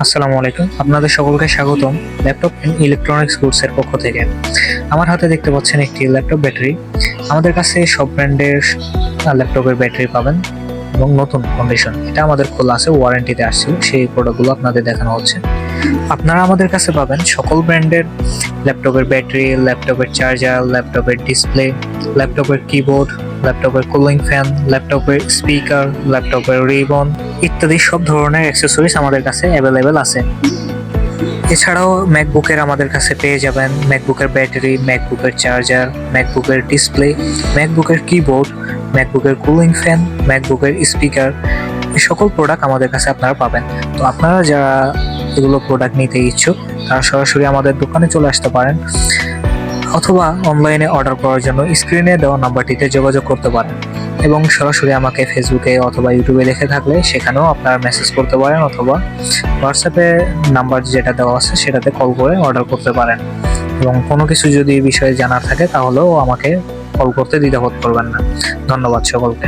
আসসালামু আলাইকুম, আপনাদের সকলকে স্বাগতম ল্যাপটপ এন্ড ইলেকট্রনিক্স গুডস এর পক্ষ থেকে। আমার হাতে দেখতে পাচ্ছেন একটি ল্যাপটপ ব্যাটারি। আমাদের কাছে সব ব্র্যান্ডের ল্যাপটপের ব্যাটারি পাবেন এবং নতুন কন্ডিশন। এটা আমাদের খোলা আছে, ওয়ারেন্টিতে আসছিল, সেই প্রোডাক্টগুলো আপনাদের দেখানো হচ্ছে। আপনারা আমাদের কাছে পাবেন সকল ব্র্যান্ডের ল্যাপটপের ব্যাটারি, ল্যাপটপের চার্জার, ল্যাপটপের ডিসপ্লে, ল্যাপটপের কিবোর্ড, ল্যাপটপের কুলিং ফ্যান, ল্যাপটপের স্পিকার, ল্যাপটপের রিবন ইত্যাদি সব ধরনের অ্যাক্সেসরিজ আমাদের কাছে অ্যাভেলেবেল আছে। এছাড়াও ম্যাকবুকের আমাদের কাছে পেয়ে যাবেন ম্যাকবুকের ব্যাটারি, ম্যাকবুকের চার্জার, ম্যাকবুকের ডিসপ্লে, ম্যাকবুকের কিবোর্ড, ম্যাকবুকের কুলিং ফ্যান, ম্যাকবুকের স্পিকার, এই সকল প্রোডাক্ট আমাদের কাছে আপনারা পাবেন। তো আপনারা যারা এগুলো প্রোডাক্ট নিতে ইচ্ছুক তারা সরাসরি আমাদের দোকানে চলে আসতে পারেন, অথবা অনলাইনে অর্ডার করার জন্য স্ক্রিনে দেওয়া নাম্বারটিতে যোগাযোগ করতে পারেন, এবং সরাসরি আমাকে ফেসবুকে অথবা ইউটিউবে দেখে থাকলে সেখানেও আপনারা মেসেজ করতে পারেন, অথবা হোয়াটসঅ্যাপে নাম্বার যেটা দেওয়া আছে সেটাতে কল করে অর্ডার করতে পারেন। এবং কোনো কিছু যদি বিষয়ে জানার থাকে তাহলেও আমাকে কল করতে দ্বিধাবোধ করবেন না। ধন্যবাদ সকলকে।